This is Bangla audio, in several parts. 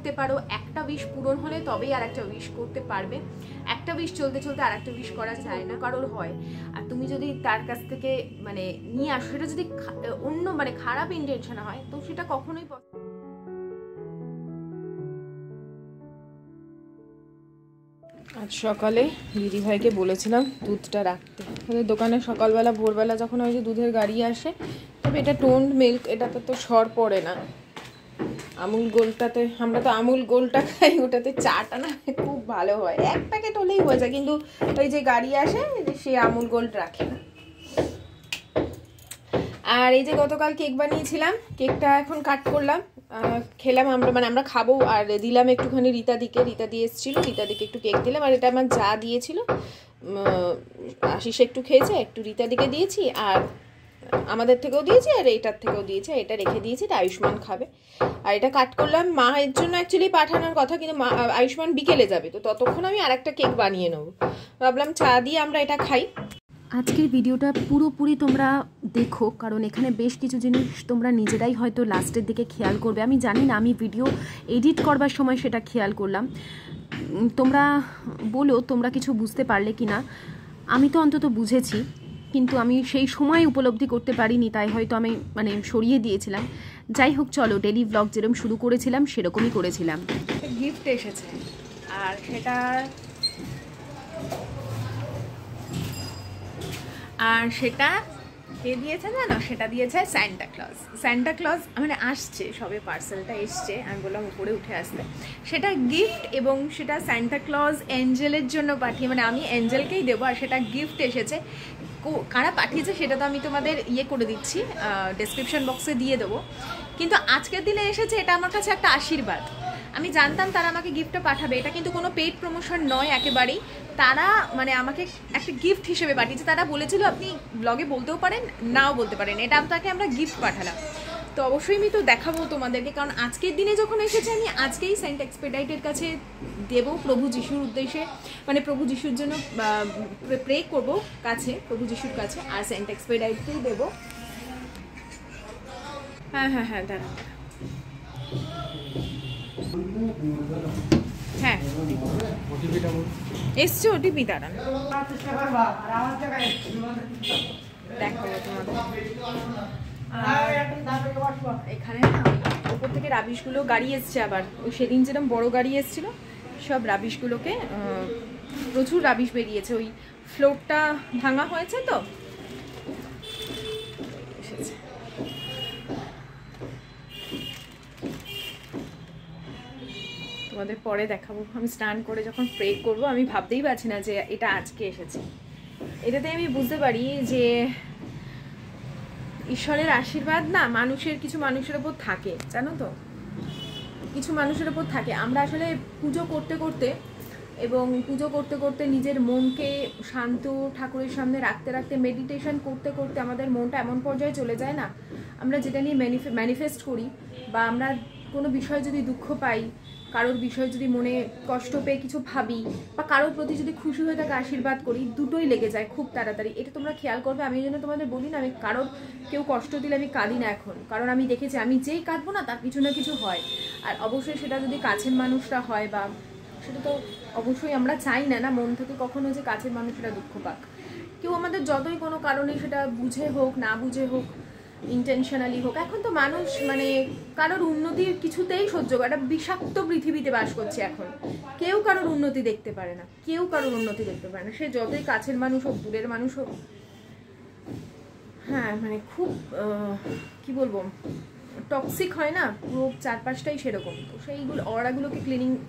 করতে পারো, একটা উইশ পূরণ হলে তবেই আর একটা উইশ করতে পারবে। একটা উইশ চলতে চলতে আর একটা উইশ করা যায় না, কারোর হয়। আর তুমি যদি তার কাছ থেকে মানে নিয়ে আসো, সেটা যদি অন্য মানে খারাপ ইন্টেনশন হয়, তো সেটা কখনোই আজ সকালে দিদিভাইকে বলেছিলাম দুধটা রাখতে। ওদের দোকানে সকালবেলা ভোরবেলা যখন ওই যে দুধের গাড়ি আসে, তবে এটা টোন্ড মিল্ক, এটাতে তো সর পড়ে না। আমুল গোল্ডটাতে, আমরা তো আমুল গোল্ডটা খাই, ওটাতে চাটা না খুব ভালো হয়, এক প্যাকেট হলেই হয়ে যায়। কিন্তু ওই যে গাড়ি আসে সে আমুল গোল্ড রাখে না। আর এই যে গতকাল কেক বানিয়েছিলাম, কেকটা এখন কাট করলাম, খেলাম আমরা, মানে আমরা খাবো। আর দিলাম একটুখানি রীতাদিকে, রীতাদি এসেছিল, রীতাদিকে একটু কেক দিলাম। আর এটা আমার যা দিয়েছিল, আশিস একটু খেয়েছে, একটু রীতাদিকে দিয়েছি, আর আমাদের থেকেও দিয়েছি, আর এইটার থেকেও দিয়েছে। এটা রেখে দিয়েছি, এটা আয়ুষ্মান খাবে। আর এটা কাট করলাম মায়ের জন্য অ্যাকচুয়ালি পাঠানোর কথা, কিন্তু আয়ুষ্মান বিকেলে যাবে, তো ততক্ষণ আমি আর একটা কেক বানিয়ে নেবো। ভাবলাম চা দিয়ে আমরা এটা খাই। আজকের ভিডিওটা পুরোপুরি তোমরা দেখো, কারণ এখানে বেশ কিছু জিনিস তোমরা নিজেরাই হয়তো লাস্টের দিকে খেয়াল করবে। আমি জানি না, আমি ভিডিও এডিট করবার সময় সেটা খেয়াল করলাম। তোমরা বলো তোমরা কিছু বুঝতে পারলে কি না। আমি তো অন্তত বুঝেছি, কিন্তু আমি সেই সময় উপলব্ধি করতে পারিনি, তাই হয়তো আমি মানে সরিয়ে দিয়েছিলাম। যাই হোক, চলো ডেলি ব্লগ যেরকম শুরু করেছিলাম সেরকমই করেছিলাম। গিফট এসেছে, আর সেটা কে দিয়েছে জানো? সেটা দিয়েছে স্যান্টা ক্লজ। স্যান্টা ক্লজ মানে আসছে, সবে পার্সেলটা এসছে, আমি বললাম উপরে উঠে আসতে। সেটা গিফট, এবং সেটা স্যান্টা ক্লজ অ্যাঞ্জেলের জন্য পাঠিয়ে, মানে আমি অ্যাঞ্জেলকেই দেবো, আর সেটা গিফট এসেছে। কারা পাঠিয়েছে সেটা তো আমি তোমাদের করে দিচ্ছি, ডেসক্রিপশন বক্সে দিয়ে দেবো। কিন্তু আজকের দিনে এসেছে, এটা আমার কাছে একটা আশীর্বাদ। আমি জানতাম তারা আমাকে গিফটটা পাঠাবে, এটা কিন্তু কোনো পেইড প্রমোশন নয় একেবারেই। তারা মানে আমাকে একটা গিফট হিসেবে পাঠিয়েছে। তারা বলেছিল আপনি ব্লগে বলতেও পারেন, নাও বলতে পারেন, এটা তাকে আমরা গিফট পাঠালাম। তো অবশ্যই আমি তো দেখাবো তোমাদেরকে, কারণ আজকের দিনে যখন এসেছে, আমি আজকেই সেন্ট এক্সপেডাইটের কাছে দেবো, প্রভু যিশুর উদ্দেশ্যে, মানে প্রভু যিশুর জন্য প্রে করবো কাছে, প্রভু যিশুর কাছে, আর সেন্ট এক্সপেডাইটকেই দেবো। হ্যাঁ হ্যাঁ হ্যাঁ, দাঁড়ান, হ্যাঁ এসছে ওটিপি, দাঁড়ান দেখো এখানে না ওপর থেকে রাবিশগুলো গাড়ি এসছে। আবার ওই সেদিন যেরকম বড় গাড়ি এসছিল, সব রাবিশগুলোকে প্রচুর রাবিশ বেরিয়েছে। ওই ফ্লোরটা ভাঙা হয়েছে, তো এসেছে। তোমাদের পরে দেখাবো। আমি স্নান করে যখন প্রে করবো, আমি ভাবতেই পারছি না যে এটা আজকে এসেছে। এটাতে আমি বুঝতে পারি যে ঈশ্বরের আশীর্বাদ না মানুষের, কিছু মানুষের ওপর থাকে, জানো তো, কিছু মানুষের ওপর থাকে। আমরা আসলে পুজো করতে করতে এবং পুজো করতে করতে নিজের মনকে শান্ত ঠাকুরের সামনে রাখতে রাখতে, মেডিটেশন করতে করতে আমাদের মনটা এমন পর্যায়ে চলে যায় না, আমরা যেটা নিয়ে ম্যানিফেস্ট করি, বা আমরা কোনো বিষয় যদি দুঃখ পাই, কারোর বিষয় যদি মনে কষ্ট পেয়ে কিছু ভাবি, বা কারোর প্রতি যদি খুশি হয়ে তাকে আশীর্বাদ করি, দুটোই লেগে যায় খুব তাড়াতাড়ি। এটা তোমরা খেয়াল করবে। আমি এই জন্য তোমাদের বলি না, আমি কারোর কেউ কষ্ট দিলে আমি কাঁদি না এখন, কারণ আমি দেখেছি আমি যেই কাঁদবো না তার কিছু না কিছু হয়। আর অবশ্যই সেটা যদি কাছের মানুষরা হয়, বা সেটা তো অবশ্যই আমরা চাই না না মন থেকে কখনো যে কাছের মানুষরা দুঃখ পাক। কেউ আমাদের যতই কোনো কারণে, সেটা বুঝে হোক না বুঝে হোক, ইন্টেনশনালি হোক, এখন তো মানুষ মানে কারোর উন্নতির কিছুতেই সহ্য করে। একটা বিষাক্ত পৃথিবীতে বাস করছে এখন, কেউ কারোর উন্নতি দেখতে পারে না, কেউ কারোর উন্নতি দেখতে পারে না, সে যতই কাছের মানুষ হোক দূরের মানুষ হোক। হ্যাঁ মানে খুব কি বলবো, টক্সিক হয় না পুরো চারপাশটাই সেরকম। তো সেইগুলো অরাগুলোকে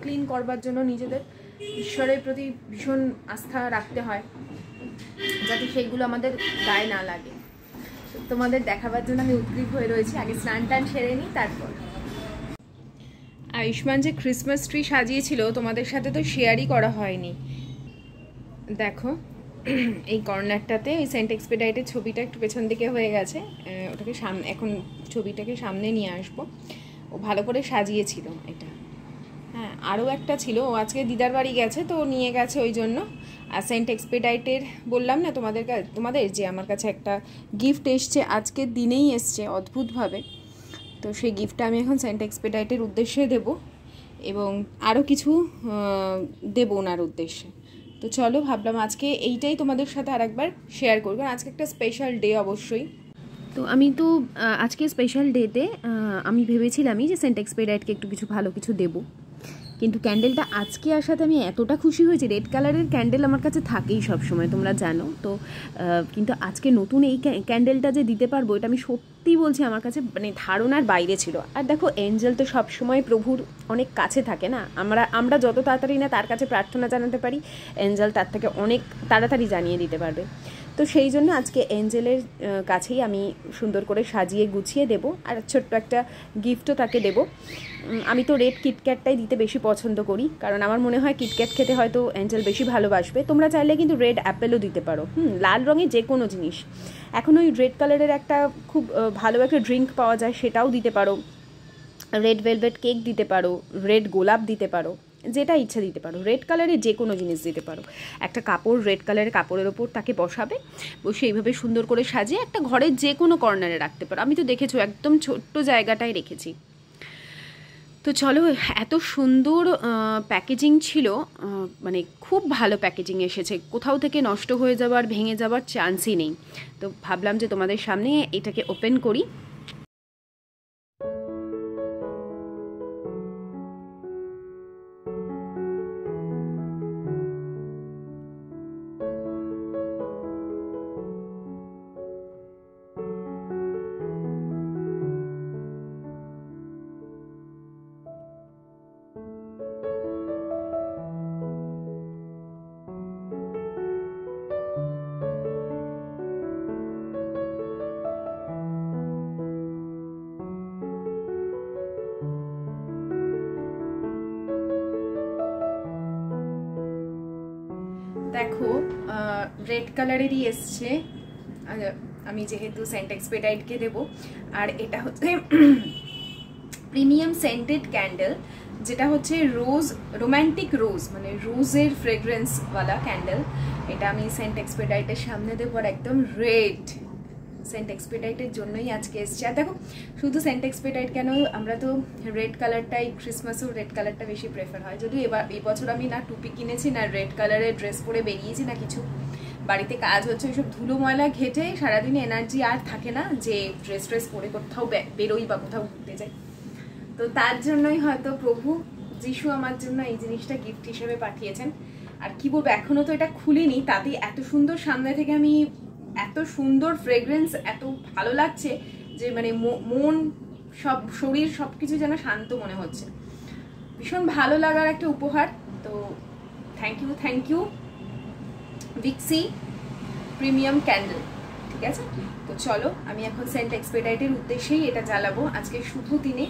ক্লিন করবার জন্য নিজেদের ঈশ্বরের প্রতি ভীষণ আস্থা রাখতে হয়, যাতে সেইগুলো আমাদের গায়ে না লাগে। তোমাদের দেখাবার জন্য আমি উদ্গ্রীব হয়ে রয়েছি। আগে স্নান টান সেরে নিই, তারপর। আয়ুষ্মান যে ক্রিসমাস ট্রি সাজিয়েছিল তোমাদের সাথে তো শেয়ারই করা হয়নি। দেখো এই কর্নারটাতে ওই সেন্ট এক্সপেডাইটের ছবিটা একটু পেছন দিকে হয়ে গেছে, ওটাকে সামনে, এখন ছবিটাকে সামনে নিয়ে আসবো। ও ভালো করে সাজিয়েছিল এটা। হ্যাঁ, আরও একটা ছিল, ও আজকে দিদার বাড়ি গেছে, তো নিয়ে গেছে ওই জন্য। আর সেন্ট এক্সপেডাইটের বললাম না তোমাদের যে আমার কাছে একটা গিফট এসছে, আজকের দিনেই এসছে অদ্ভুতভাবে। তো সেই গিফটটা আমি এখন সেন্ট এক্সপেডাইটের উদ্দেশ্যে দেব। এবং আরও কিছু দেবো ওনার উদ্দেশ্যে। তো চলো, ভাবলাম আজকে এইটাই তোমাদের সাথে আরেকবার শেয়ার করবো। আজকে একটা স্পেশাল ডে অবশ্যই। তো আমি তো আজকে স্পেশাল ডেতে আমি ভেবেছিলামই যে সেন্ট এক্সপেডিটেকে একটু কিছু ভালো কিছু দেবো, কিন্তু ক্যান্ডেলটা আজকে আসাতে আমি এতটা খুশি হয়েছি। রেড কালারের ক্যান্ডেল আমার কাছে থাকেই সবসময়, তোমরা জানো তো, কিন্তু আজকে নতুন এই ক্যান্ডেলটা যে দিতে পারবো এটা আমি সত্যি বলছি আমার কাছে মানে ধারণার বাইরে ছিল। আর দেখো, এঞ্জেল তো সবসময় প্রভুর অনেক কাছে থাকে না, আমরা যত তাড়াতাড়ি না তার কাছে প্রার্থনা জানাতে পারি, এঞ্জেল তার থেকে অনেক তাড়াতাড়ি জানিয়ে দিতে পারবে। তো সেই জন্য আজকে এঞ্জেলের কাছেই আমি সুন্দর করে সাজিয়ে গুছিয়ে দেবো, আর ছোট্ট একটা গিফটও তাকে দেবো। আমি তো রেড কিটক্যাটটাই দিতে বেশি পছন্দ করি, কারণ আমার মনে হয় কিটক্যাট খেতে হয়তো এঞ্জেল বেশি ভালোবাসবে। তোমরা চাইলে কিন্তু রেড অ্যাপেলও দিতে পারো, লাল রঙের যে কোনো জিনিস। এখন ওই রেড কালারের একটা খুব ভালো একটা ড্রিঙ্ক পাওয়া যায়, সেটাও দিতে পারো। রেড ভেলভেট কেক দিতে পারো, রেড গোলাপ দিতে পারো, যেটা ইচ্ছা দিতে পারো। রেড কালারের যে কোনো জিনিস দিতে পারো। একটা কাপড়, রেড কালারের কাপড়ের ওপর তাকে বসাবে, বসে এইভাবে সুন্দর করে সাজিয়ে একটা ঘরের যে কোনো কর্নারে রাখতে পারো। আমি তো দেখেছো একদম ছোট্ট জায়গাটায় রেখেছি। তো চলো, এত সুন্দর প্যাকেজিং ছিল, মানে খুব ভালো প্যাকেজিং এসেছে, কোথাও থেকে নষ্ট হয়ে যাওয়ার, ভেঙে যাওয়ার চান্সই নেই। তো ভাবলাম যে তোমাদের সামনে এটাকে ওপেন করি। দেখো, রেড কালারেরই এসছে, আমি যেহেতু সেন্ট এক্সপেডিটেকে দেবো। আর এটা হচ্ছে প্রিমিয়াম সেন্টেড ক্যান্ডেল, যেটা হচ্ছে রোজ, রোম্যান্টিক রোজ, মানে রোজের ফ্রেগ্রেন্সওয়ালা ক্যান্ডেল। এটা আমি সেন্ট এক্সপেডিটের সামনে দেবো, আর একদম রেড সেন্ট এক্সপেডিটের জন্যই আজকে এসছে। আর দেখো, শুধু সেন্ট এক্সপেডিট কেন, আমরা তো রেড কালারটাই, ক্রিসমাসেও রেড কালারটা বেশি প্রেফার হয়। যদিও এবছর আমি না টুপি কিনেছি, না রেড কালারের ড্রেস পরে বেরিয়েছি, না কিছু। বাড়িতে কাজ হচ্ছে, ওইসব ধুলো ময়লা ঘেটে সারাদিনে এনার্জি আর থাকে না যে ড্রেস পরে কোথাও বেরোই বা কোথাও ঘুরতে যাই। তো তার জন্যই হয়তো প্রভু যিশু আমার জন্য এই জিনিসটা গিফট হিসেবে পাঠিয়েছেন। আর কি বলবো, এখনো তো এটা খুলিনি, তাতেই এত সুন্দর সামনে থেকে আমি, এত সুন্দর ফ্রেগ্রেন্স, এত ভালো লাগছে যে মানে মন, সব শরীর সবকিছু যেন শান্ত মনে হচ্ছে। ভীষণ ভালো লাগার একটা উপহার। তো থ্যাংক ইউ ভিক্সি প্রিমিয়াম ক্যান্ডেল। ঠিক আছে, তো চলো আমি এখন সেন্ট এক্সপেডিটের উদ্দেশ্যেই এটা জ্বালাবো আজকে শুভ দিনে।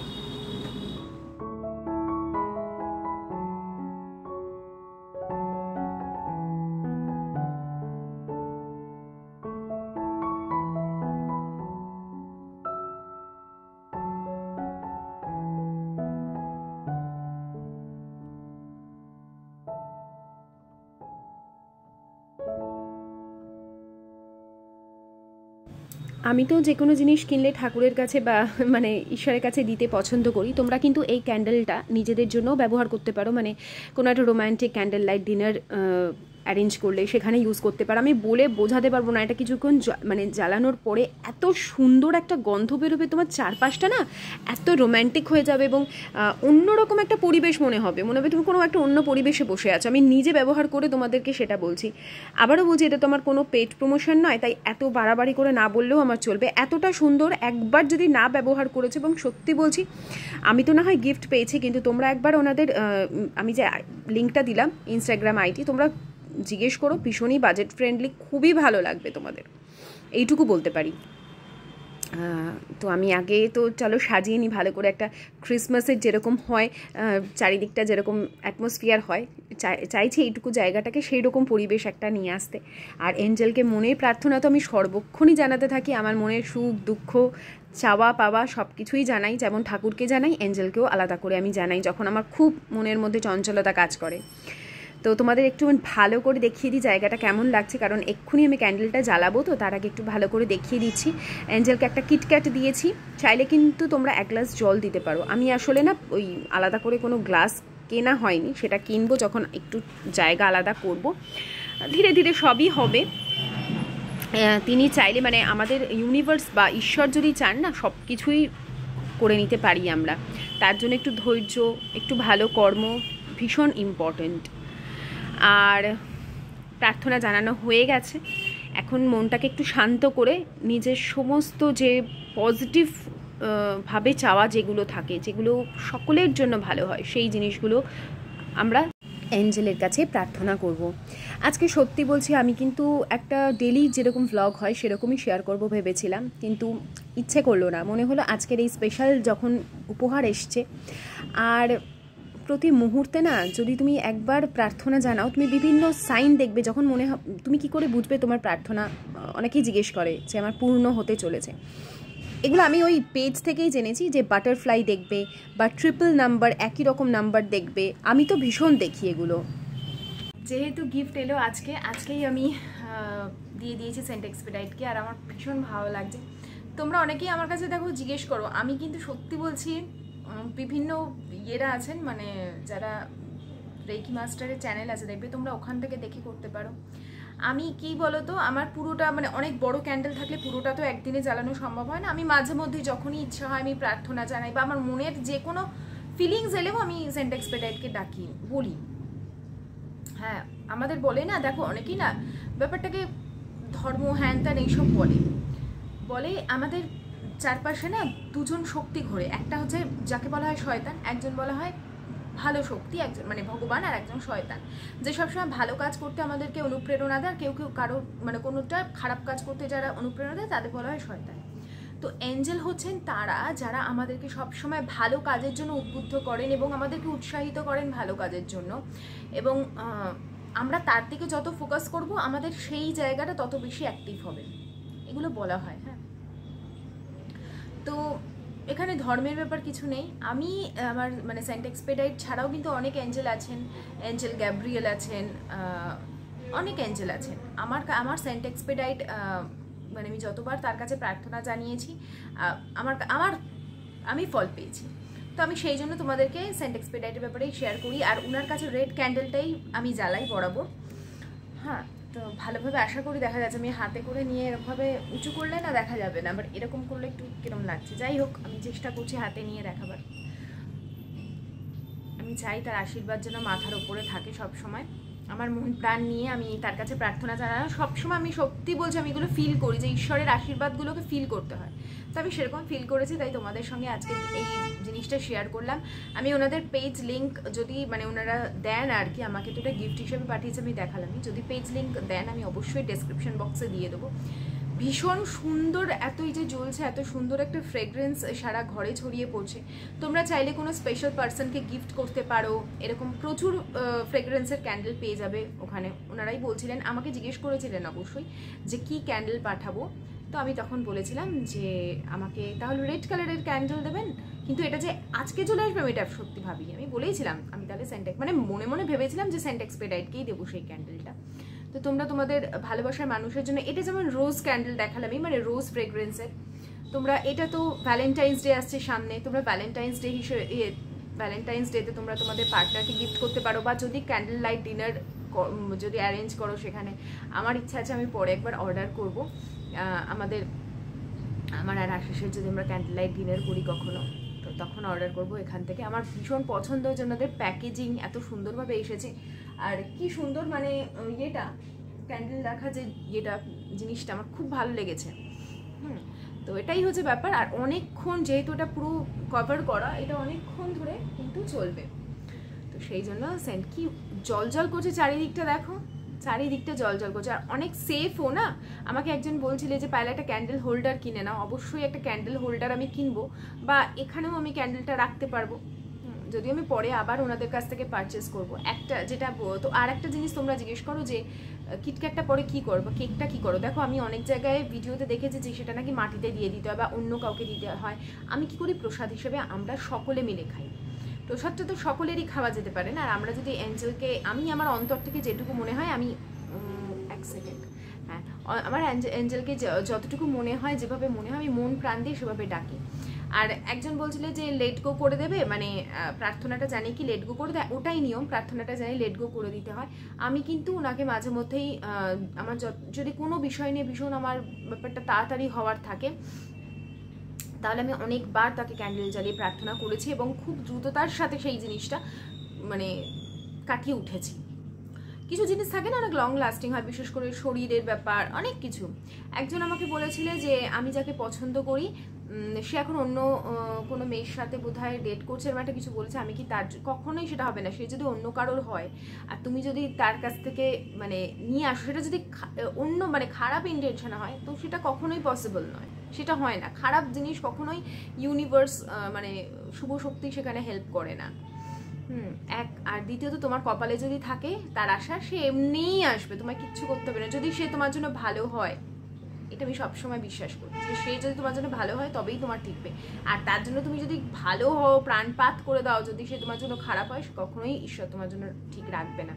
আমি তো যে কোনো জিনিস কিনলে ঠাকুরের কাছে বা মানে ঈশ্বরের কাছে দিতে পছন্দ করি। তোমরা কিন্তু এই ক্যান্ডেলটা নিজেদের জন্যও ব্যবহার করতে পারো, মানে কোনো একটা romantic candle light dinner arrange করলে সেখানে ইউজ করতে পারো। আমি বলে বোঝাতে পারবো না, এটা কিছুক্ষণ মানে জ্বালানোর পরে এত সুন্দর একটা গন্ধ বেরোবে, তোমার চারপাশটা না এত রোম্যান্টিক হয়ে যাবে এবং অন্যরকম একটা পরিবেশ মনে হবে তুমি কোনো একটা অন্য পরিবেশে বসে আছো। আমি নিজে ব্যবহার করে তোমাদেরকে সেটা বলছি। আবারও বলছি, এটা তো আমার কোনো পেড প্রমোশন নয়, তাই এত বাড়াবাড়ি করে না বললেও আমার চলবে। এতটা সুন্দর, একবার যদি না ব্যবহার করেছো, এবং সত্যি বলছি আমি তো না হয় গিফট পেয়েছি, কিন্তু তোমরা একবার ওনাদের, আমি যে লিঙ্কটা দিলাম ইনস্টাগ্রাম আইডি, তোমরা জিজ্ঞেস করো, ভীষণই বাজেট ফ্রেন্ডলি, খুবই ভালো লাগবে তোমাদের, এইটুকু বলতে পারি। তো আমি আগে তো চলো সাজিয়ে নিই ভালো করে, একটা ক্রিসমাসের যেরকম হয় চারিদিকটা যেরকম অ্যাটমসফিয়ার হয়, চাইছি এইটুকু জায়গাটাকে সেই রকম পরিবেশ একটা নিয়ে আসতে। আর এঞ্জেলকে মনের প্রার্থনা তো আমি সর্বক্ষণই জানাতে থাকি, আমার মনের সুখ দুঃখ চাওয়া পাওয়া সব কিছুই জানাই, যেমন ঠাকুরকে জানাই, এঞ্জেলকেও আলাদা করে আমি জানাই যখন আমার খুব মনের মধ্যে চঞ্চলতা কাজ করে। তো তোমাদের একটু ভালো করে দেখিয়ে দিই জায়গাটা কেমন লাগছে, কারণ এক্ষুনি আমি ক্যান্ডেলটা জ্বালাবো, তো তার আগে একটু ভালো করে দেখিয়ে দিচ্ছি। অ্যাঞ্জেলকে একটা কিটক্যাট দিয়েছি, চাইলে কিন্তু তোমরা 1 গ্লাস জল দিতে পারো। আমি আসলে না ওই আলাদা করে কোনো গ্লাস কেনা হয়নি, সেটা কিনবো যখন একটু জায়গা আলাদা করব। ধীরে ধীরে সবই হবে। তিনি চাইলে মানে আমাদের ইউনিভার্স বা ঈশ্বর যদি চান না, সব কিছুই করে নিতে পারি আমরা। তার জন্য একটু ধৈর্য, একটু ভালো কর্ম ভীষণ ইম্পর্ট্যান্ট। আর প্রার্থনা জানানো হয়ে গেছে, এখন মনটাকে একটু শান্ত করে নিজের সমস্ত যে পজিটিভ ভাবে চাওয়া যেগুলো থাকে, যেগুলো সকলের জন্য ভালো হয়, সেই জিনিসগুলো আমরা অ্যাঞ্জেলের কাছে প্রার্থনা করব। আজকে সত্যি বলছি, আমি কিন্তু একটা ডেলি যেরকম ভ্লগ হয় সেরকমই শেয়ার করব ভেবেছিলাম, কিন্তু ইচ্ছে করলো না। মনে হলো আজকের এই স্পেশাল যখন উপহার এসছে, আর প্রতি মুহূর্তে না যদি তুমি একবার প্রার্থনা জানাও, তুমি বিভিন্ন সাইন দেখবে। যখন মনে হয়, তুমি কি করে বুঝবে তোমার প্রার্থনা, অনেকেই জিজ্ঞেস করে যে আমার পূর্ণ হতে চলেছে। এগুলো আমি ওই পেজ থেকেই জেনেছি, যে বাটারফ্লাই দেখবে বা ট্রিপল নাম্বার, একই রকম নাম্বার দেখবে। আমি তো ভীষণ দেখি এগুলো। যেহেতু গিফট এলো আজকেই আমি দিয়ে দিয়েছি সেন্ট এক্সপেডাইটকে, আর আমার ভীষণ ভালো লাগছে। তোমরা অনেকেই আমার কাছে দেখো জিজ্ঞেস করো, আমি কিন্তু সত্যি বলছি, বিভিন্ন ইয়েরা আছেন মানে যারা রেকি মাস্টারের চ্যানেল আছে, দেখবে তোমরা ওখান থেকে দেখে করতে পারো। আমি কি বলতো, আমার পুরোটা মানে অনেক বড় ক্যান্ডেল থাকলে পুরোটা তো একদিনে জ্বালানো সম্ভব হয় না। আমি মাঝে মধ্যে যখনই ইচ্ছা হয় আমি প্রার্থনা জানাই, বা আমার মনের যে কোনো ফিলিংস এলেও আমি সেন্ট এক্সপেডাইটকে ডাকি, বলি। হ্যাঁ, আমাদের বলে না, দেখো অনেকেই না ব্যাপারটাকে ধর্ম হ্যান ত্যান এইসব বলে। আমাদের চারপাশে না দুজন শক্তি ঘোরে, একটা হচ্ছে যাকে বলা হয় শয়তান, একজন বলা হয় ভালো শক্তি, একজন মানে ভগবান, আর একজন শয়তান, যে সবসময় ভালো কাজ করতে আমাদেরকে অনুপ্রেরণা দেয়। কেউ কারো মানে কোনোটা খারাপ কাজ করতে যারা অনুপ্রেরণা দেয় তাদের বলা হয় শয়তান। তো অ্যাঞ্জেল হচ্ছেন তারা যারা আমাদেরকে সবসময় ভালো কাজের জন্য উদ্বুদ্ধ করেন এবং আমাদেরকে উৎসাহিত করেন ভালো কাজের জন্য, এবং আমরা তার দিকে যত ফোকাস করব আমাদের সেই জায়গাটা তত বেশি অ্যাক্টিভ হবে, এগুলো বলা হয়। হ্যাঁ, তো এখানে ধর্মের ব্যাপার কিছু নেই। আমি আমার মানে সেন্ট এক্সপেডাইট ছাড়াও কিন্তু অনেক অ্যাঞ্জেল আছেন, অ্যাঞ্জেল গ্যাব্রিয়েল আছেন, অনেক অ্যাঞ্জেল আছেন। আমার সেন্ট এক্সপেডাইট মানে আমি যতবার তার কাছে প্রার্থনা জানিয়েছি আমি ফল পেয়েছি। তো আমি সেই জন্য তোমাদেরকে সেন্ট এক্সপেডাইটের ব্যাপারেই শেয়ার করি। আর ওনার কাছে রেড ক্যান্ডেলটাই আমি জ্বালাই বরাবর। হ্যাঁ, তো ভালোভাবে আশা করি দেখা যাচ্ছে। আমি হাতে করে নিয়ে এরকমভাবে উঁচু করলে না দেখা যাবে না, বাট এরকম করলে একটু কিরম লাগছে। যাই হোক, আমি চেষ্টা করছি হাতে নিয়ে দেখাবার। আমি চাই তার আশীর্বাদ যেন মাথার ওপরে থাকে সব সময়। আমার মন প্রাণ নিয়ে আমি তার কাছে প্রার্থনা জানাই সবসময়। আমি সত্যি বলছি, আমি এগুলো ফিল করি যে ঈশ্বরের আশীর্বাদগুলোকে ফিল করতে হয়। তো আমি সেরকম ফিল করেছি, তাই তোমাদের সঙ্গে আজকে এই জিনিসটা শেয়ার করলাম। আমি ওনাদের পেজ লিঙ্ক যদি মানে ওনারা দেন আর কি, আমাকে তো এটা গিফট হিসেবে পাঠিয়েছে, আমি দেখালামই। যদি পেজ লিঙ্ক দেন আমি অবশ্যই ডেসক্রিপশন বক্সে দিয়ে দেবো। ভীষণ সুন্দর, এতই যে জ্বলছে, এত সুন্দর একটা ফ্রেগরেন্স সারা ঘরে ছড়িয়ে পড়ছে। তোমরা চাইলে কোনো স্পেশাল পার্সনকে গিফট করতে পারো, এরকম প্রচুর ফ্রেগরেন্সের ক্যান্ডেল পেয়ে যাবে ওখানে। ওনারাই বলছিলেন, আমাকে জিজ্ঞেস করেছিলেন অবশ্যই যে কি ক্যান্ডেল পাঠাবো। তো আমি তখন বলেছিলাম যে আমাকে তাহলে রেড কালারের ক্যান্ডেল দেবেন, কিন্তু এটা যে আজকে চলে আসবে আমি এটা সত্যি ভাবি। আমি বলেইছিলাম আমি তাহলে মানে মনে মনে ভেবেছিলাম যে সেন্ট এক্সপেডাইটকেই দেবো সেই ক্যান্ডেলটা। তো তোমরা তোমাদের ভালোবাসার মানুষের জন্য, এটা যেমন রোজ ক্যান্ডেল দেখালামই, মানে রোজ ফ্রেগরেন্সের, তোমরা এটা তো ভ্যালেন্টাইন্স ডে আসছে সামনে, তোমরা ভ্যালেন্টাইন্স ডে হিসেবে ভ্যালেন্টাইন্স ডেতে তোমরা তোমাদের পার্টনারকে গিফট করতে পারো, বা যদি ক্যান্ডেল লাইট ডিনার যদি অ্যারেঞ্জ করো সেখানে। আমার ইচ্ছা আছে আমি পরে একবার অর্ডার করব আমার আর আশিসের যদি আমরা ক্যান্ডেল লাইট ডিনার করি কখনো, তো তখন অর্ডার করব এখান থেকে। আমার ভীষণ পছন্দ হয়েছে, ওনাদের প্যাকেজিং এত সুন্দরভাবে এসেছে, আর কি সুন্দর মানে ইয়েটা ক্যান্ডেল রাখা যে ইয়েটা জিনিসটা আমার খুব ভালো লেগেছে। তো এটাই হচ্ছে ব্যাপার। আর অনেকক্ষণ, যেহেতু এটা পুরো কভার করা, এটা অনেকক্ষণ ধরে কিন্তু চলবে। তো সেই জন্য সেন্ট কি জল জল করছে চারিদিকটা, দেখো চারিদিকটা জল জল করছে। আর অনেক সেফও না। আমাকে একজন বলছিল যে পাইলে একটা ক্যান্ডেল হোল্ডার কিনে নাও। অবশ্যই একটা ক্যান্ডেল হোল্ডার আমি কিনবো, বা এখানেও আমি ক্যান্ডেলটা রাখতে পারবো, যদিও আমি পরে আবার ওনাদের কাছ থেকে পারচেস করবো একটা। যেটা তো আর একটা জিনিস তোমরা জিজ্ঞেস করো যে কিটক্যাটটা পরে কী করবো, কেকটা কী করো। দেখো আমি অনেক জায়গায় ভিডিওতে দেখেছি যে সেটা নাকি মাটিতে দিয়ে দিতে হয় বা অন্য কাউকে দিতে হয়। আমি কি করি, প্রসাদ হিসেবে আমরা সকলে মিলে খাই। প্রসাদটা তো সকলেরই খাওয়া যেতে পারে না। আর আমরা যদি অ্যাঞ্জেলকে, আমি আমার অন্তর থেকে যেটুকু মনে হয়, আমি এক সেকেন্ড, হ্যাঁ, আমার অ্যাঞ্জেলকে যতটুকু মনে হয়, যেভাবে মনে হয়, আমি মন প্রাণ দিয়ে সেভাবে ডাকি। আর একজন বলছিল যে লেট গো করে দেবে, মানে প্রার্থনাটা জানি কি লেট গো করে দেয়, ওটাই নিয়ম, প্রার্থনাটা জানি লেট গো করে দিতে হয়। আমি কিন্তু ওনাকে মাঝে মধ্যেই আমার যদি কোনো বিষয় নিয়ে ভীষণ আমার ব্যাপারটা তাড়াতাড়ি হওয়ার থাকে, তাহলে আমি অনেকবার তাকে ক্যান্ডেল জ্বালিয়ে প্রার্থনা করেছি এবং খুব দ্রুততার সাথে সেই জিনিসটা মানে কাটিয়ে উঠেছি। কিছু জিনিস থাকে না, অনেক লং লাস্টিং হয়, বিশেষ করে শরীরের ব্যাপার, অনেক কিছু। একজন আমাকে বলেছিলে যে আমি যাকে পছন্দ করি সে এখন অন্য কোনো মেয়ের সাথে বোধহয় ডেট করছে, এরকম একটা কিছু বলেছে। আমি কি তার, কখনোই সেটা হবে না। সে যদি অন্য কারোর হয় আর তুমি যদি তার কাছ থেকে মানে নিয়ে আসো, সেটা যদি অন্য মানে খারাপ ইন্টেনশন হয়, তো সেটা কখনোই পসিবল নয়, সেটা হয় না। খারাপ জিনিস কখনোই ইউনিভার্স মানে শুভ শক্তি সেখানে হেল্প করে না। এক, আর দ্বিতীয়ত তোমার কপালে যদি থাকে তার আশা, সে এমনিই আসবে, তোমায় কিচ্ছু করতে হবে না। যদি সে তোমার জন্য ভালো হয়, এটা আমি সবসময় বিশ্বাস করি যে সে যদি তোমার জন্য ভালো হয় তবেই তোমার টিকবে। আর তার জন্য তুমি যদি ভালো হও, প্রাণপাত করে দাও, যদি সে তোমার জন্য খারাপ হয়, সে কখনোই ঈশ্বর তোমার জন্য ঠিক রাখবে না।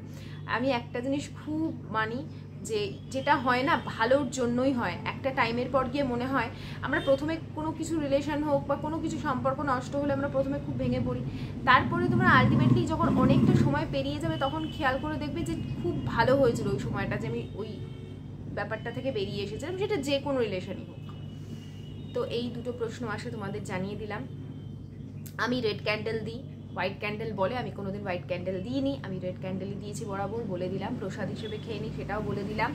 আমি একটা জিনিস খুব মানি, যে যেটা হয় না ভালোর জন্যই হয়। একটা টাইমের পর গিয়ে মনে হয়, আমরা প্রথমে কোনো কিছু রিলেশন হোক বা কোনো কিছু সম্পর্ক নষ্ট হলে আমরা প্রথমে খুব ভেঙে পড়ি, তারপরে তোমরা আলটিমেটলি যখন অনেকটা সময় পেরিয়ে যাবে তখন খেয়াল করে দেখবে যে খুব ভালো হয়েছিল ওই সময়টা, যে আমি ওই ব্যাপারটা থেকে বেরিয়ে এসেছিলাম, সেটা যে কোনো রিলেশনই হোক। তো এই দুটো প্রশ্ন আসে, তোমাদের জানিয়ে দিলাম। আমি রেড ক্যান্ডেল দিই, হোয়াইট ক্যান্ডেল বলে, আমি কোনোদিন হোয়াইট ক্যান্ডেল দিইনি, আমি রেড ক্যান্ডেলই দিয়েছি বরাবর, বলে দিলাম। প্রসাদ হিসেবে খেয়ে নিই সেটাও বলে দিলাম।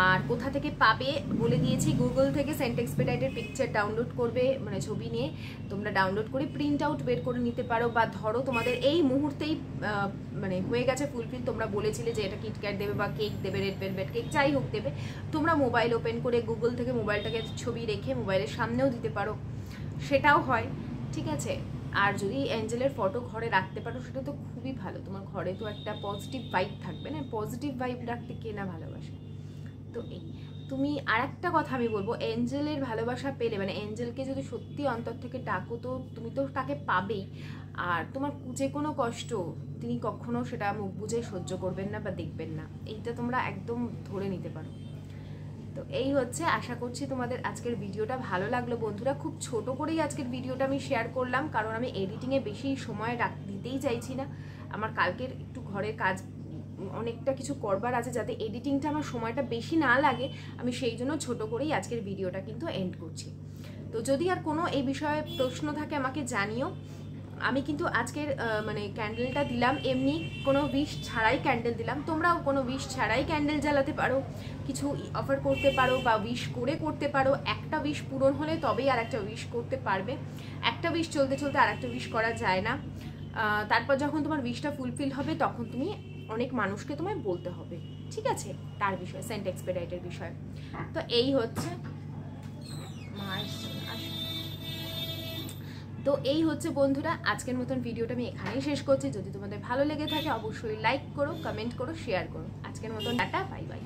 আর কোথা থেকে পাবে বলে দিয়েছি, গুগল থেকে সেন্ট এক্সপেডিটের পিকচার ডাউনলোড করবে, মানে ছবি নিয়ে তোমরা ডাউনলোড করে প্রিন্ট আউট বের করে নিতে পারো। বা ধরো তোমাদের এই মুহূর্তেই মানে হয়ে গেছে ফুলফিল, তোমরা বলেছিলে যে এটা কিটক্যাট দেবে বা কেক দেবে, রেড ভেলভেট কেক যাই হোক দেবে, তোমরা মোবাইল ওপেন করে গুগল থেকে মোবাইলটাকে ছবি রেখে মোবাইলের সামনেও দিতে পারো, সেটাও হয়, ঠিক আছে। আর যদি অ্যাঞ্জেলের ফটো ঘরে রাখতে পারো সেটা তো খুবই ভালো, তোমার ঘরে তো একটা পজিটিভ ভাইব থাকবে না, পজিটিভ ভাইব রাখতে কে না ভালোবাসে। তো এই তুমি আর একটা কথা আমি বলবো, অ্যাঞ্জেলের ভালোবাসা পেলে, মানে অ্যাঞ্জেলকে যদি সত্যি অন্তর থেকে ডাকো, তো তুমি তো তাকে পাবেই। আর তোমার যে কোনো কষ্ট তিনি কখনো সেটা মুখ বুঝে সহ্য করবেন না বা দেখবেন না, এইটা তোমরা একদম ধরে নিতে পারো। তো এই হচ্ছে, আশা করছি তোমাদের আজকের ভিডিওটা ভালো লাগলো বন্ধুরা। খুব ছোট করেই আজকের ভিডিওটা আমি শেয়ার করলাম, কারণ আমি এডিটিংয়ে বেশি সময় দিতেই চাইছি না। আমার কালকের একটু ঘরের কাজ অনেকটা কিছু করবার আছে, যাতে এডিটিংটা আমার সময়টা বেশি না লাগে, আমি সেই জন্য ছোট করেই আজকের ভিডিওটা কিন্তু এন্ড করছি। তো যদি আর কোনো এই বিষয়ে প্রশ্ন থাকে আমাকে জানিও। আমি কিন্তু আজকের মানে ক্যান্ডেলটা দিলাম এমনি, কোনো উইশ ছাড়াই ক্যান্ডেল দিলাম, তোমরাও কোনো উইশ ছাড়াই ক্যান্ডেল জ্বালাতে পারো, কিছু অফার করতে পারো বা উইশ করে করতে পারো। একটা উইশ পূরণ হলে তবেই আর একটা উইশ করতে পারবে, একটা উইশ চলতে চলতে আর একটা উইশ করা যায় না। তারপর যখন তোমার উইশটা ফুলফিল হবে তখন তুমি অনেক মানুষকে তোমায় বলতে হবে, ঠিক আছে, তার বিষয়ে, সেন্ট এক্সপেডিটের বিষয়ে। তো এই হচ্ছে বন্ধুরা, আজকের মতন ভিডিওটা আমি এখানেই শেষ করছি। যদি তোমাদের ভালো লেগে থাকে অবশ্যই লাইক করো, কমেন্ট করো, শেয়ার করো। আজকের মতন টাটা, বাই বাই।